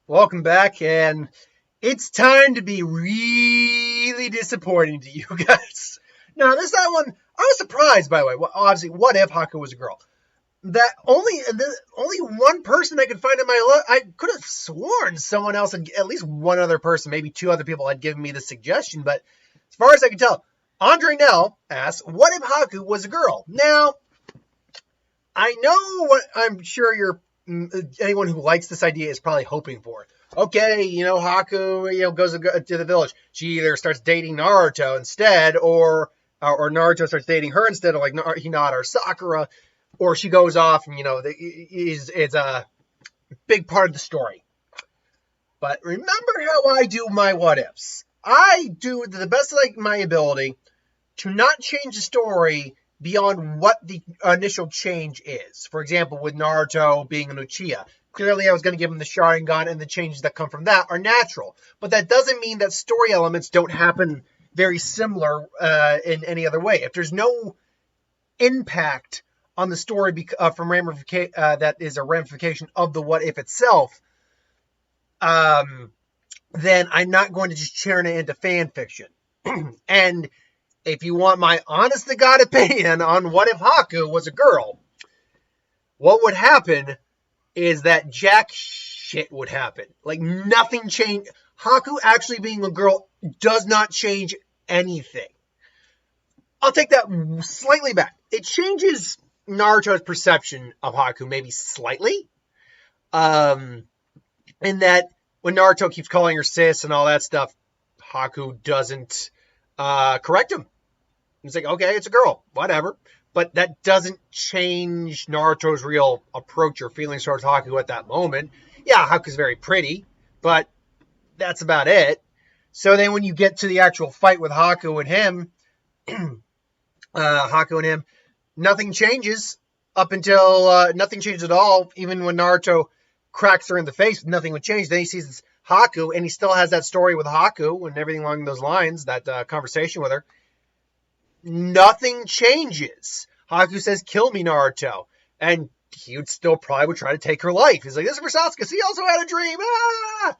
Welcome back, and it's time to be really disappointing to you guys. Now, this that one, I was surprised, by the way. Well, obviously, what if Haku was a girl? That only one person I could find in my I could have sworn someone else, at least one other person, maybe two other people had given me the suggestion, but as far as I can tell, Andre Nell asks, what if Haku was a girl? Now, I know what I'm sure anyone who likes this idea is probably hoping for. Okay, Haku, goes to the village. She either starts dating Naruto instead, or Naruto starts dating her instead of like Hinata or Sakura, or she goes off and it's a big part of the story. But remember how I do my what ifs. I do the best of my ability to not change the story beyond what the initial change is. For example, with Naruto being an Uchiha, clearly I was going to give him the Sharingan, and the changes that come from that are natural. But that doesn't mean that story elements don't happen very similar in any other way. If there's no impact on the story from that is a ramification of the what if itself, then I'm not going to just turn it into fan fiction. And if you want my honest to God opinion on what if Haku was a girl, what would happen is that jack shit would happen. Like, nothing changed. Haku actually being a girl does not change anything. I'll take that slightly back. It changes Naruto's perception of Haku maybe slightly. In that when Naruto keeps calling her sis and all that stuff, Haku doesn't correct him. He's like, okay, it's a girl, whatever. But that doesn't change Naruto's real approach or feelings towards Haku at that moment. Yeah, Haku's very pretty, but that's about it. So then when you get to the actual fight with Haku and him, nothing changes up until nothing changes at all. Even when Naruto cracks her in the face, nothing would change. Then he sees Haku, and he still has that story with Haku and everything along those lines, that conversation with her. Nothing changes. Haku says, kill me, Naruto. And he would still probably would try to take her life. He's like, this is for Sasuke. He also had a dream. Ah!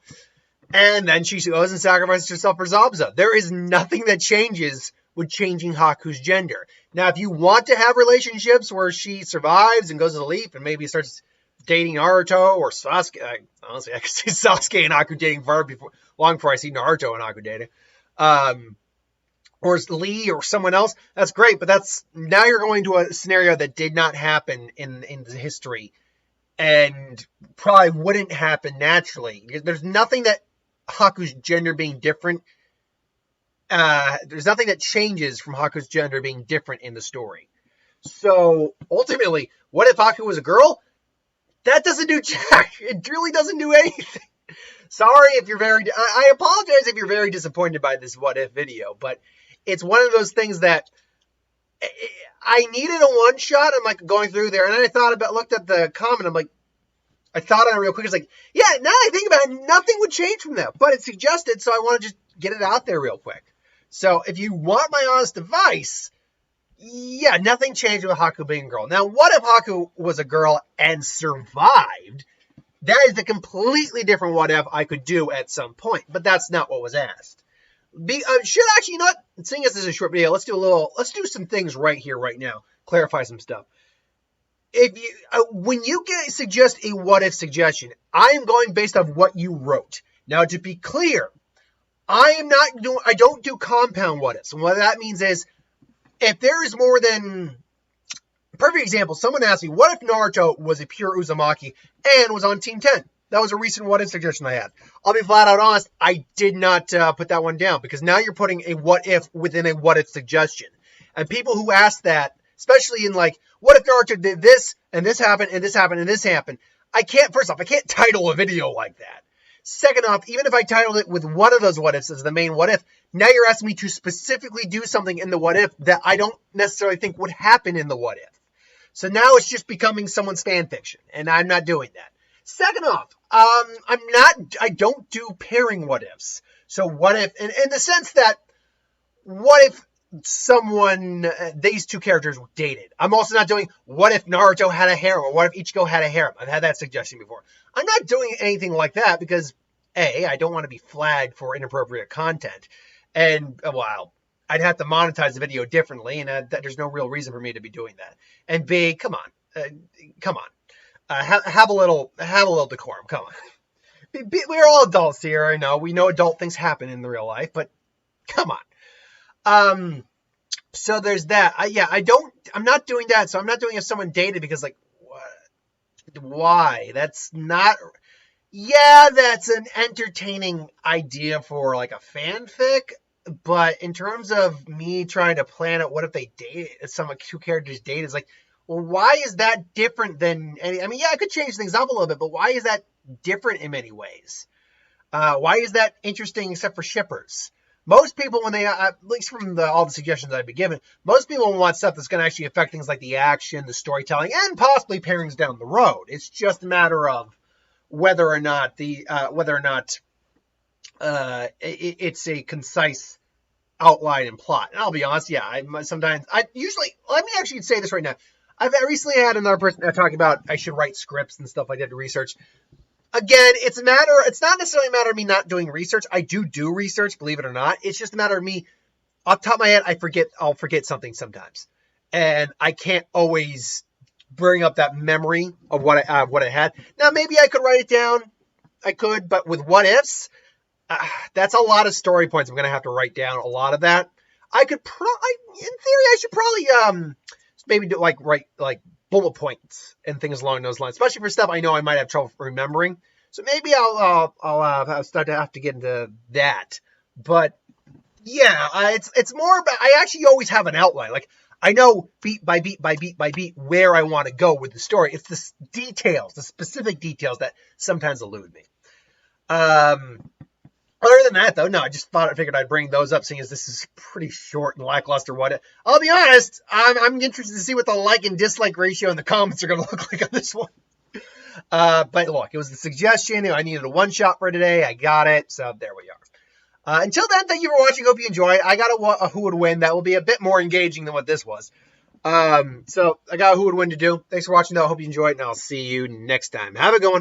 And then she goes and sacrifices herself for Zabuza. There is nothing that changes with changing Haku's gender. Now, if you want to have relationships where she survives and goes to the leap and maybe starts dating Naruto or Sasuke, honestly, I could see Sasuke and Haku dating long before I see Naruto and Haku dating. Or Lee or someone else, that's great, but now you're going to a scenario that did not happen in the history and probably wouldn't happen naturally. There's nothing that Haku's gender being different, there's nothing that changes from Haku's gender being different in the story. So ultimately, what if Haku was a girl? That doesn't do jack. It really doesn't do anything. Sorry if you're I apologize if you're very disappointed by this what if video, but it's one of those things that I needed a one shot. I'm like going through there, and then I looked at the comment. I'm like, I thought on it real quick. It's like, yeah, now I think about it, nothing would change from that, but it's suggested, so I want to just get it out there real quick. So if you want my honest advice, yeah, nothing changed with Haku being a girl. Now, what if Haku was a girl and survived? That is a completely different what if I could do at some point, but that's not what was asked. Seeing as this is a short video, let's do some things right here, right now. Clarify some stuff. When you suggest a what if suggestion, I am going based off what you wrote. Now, to be clear, I don't do compound what ifs. And what that means is, if there is more than, perfect example, someone asked me, what if Naruto was a pure Uzumaki and was on Team 10? That was a recent what if suggestion I had. I'll be flat out honest, I did not put that one down, because now you're putting a what if within a what if suggestion. And people who ask that, especially in like, what if Naruto did this, and this happened, and this happened, and this happened? First off, I can't title a video like that. Second off, even if I titled it with one of those what ifs as the main what if, now you're asking me to specifically do something in the what if that I don't necessarily think would happen in the what if. So now it's just becoming someone's fan fiction, and I'm not doing that. Second off, I don't do pairing what ifs. So what if, in the sense that, what if these two characters dated. I'm also not doing what if Naruto had a harem or what if Ichigo had a harem. I've had that suggestion before. I'm not doing anything like that because A, I don't want to be flagged for inappropriate content. And, well, I'd have to monetize the video differently, and there's no real reason for me to be doing that. And B, come on. Have a little decorum. Come on. We're all adults here. I know. We know adult things happen in the real life, but come on. So there's that. I'm not doing that. So I'm not doing if someone dated because, like, what? Why? That's not. Yeah, that's an entertaining idea for like a fanfic, but in terms of me trying to plan out what if they date, some two characters date, is like, well, why is that different than any? I mean, yeah, I could change things up a little bit, but why is that different in many ways? Why is that interesting except for shippers? Most people, when they, at least from all the suggestions I've been given, most people want stuff that's going to actually affect things like the action, the storytelling, and possibly pairings down the road. It's just a matter of whether or not it's a concise outline and plot. And I'll be honest, yeah, let me actually say this right now. I've recently had another person talking about I should write scripts and stuff like that to research. Again, it's not necessarily a matter of me not doing research. I do research, believe it or not. It's just a matter of me, off the top of my head, I'll forget something sometimes. And I can't always bring up that memory of what I had. Now, maybe I could write it down. I could, but with what ifs, that's a lot of story points I'm going to have to write down. A lot of that. In theory, I should probably maybe do write bullet points and things along those lines, especially for stuff I know I might have trouble remembering. So maybe I'll start to have to get into that. But yeah, it's more about, I actually always have an outline. Like, I know beat by beat by beat by beat where I want to go with the story. It's the details, the specific details that sometimes elude me. Other than that, though, no, I figured I'd bring those up, seeing as this is pretty short and lackluster. I'll be honest, I'm interested to see what the like and dislike ratio in the comments are going to look like on this one. But look, it was the suggestion. I needed a one shot for today. I got it. So there we are. Until then, thank you for watching. Hope you enjoyed. I got a who would win. That will be a bit more engaging than what this was. So I got a who would win to do. Thanks for watching, though. Hope you enjoyed, and I'll see you next time. Have a good one.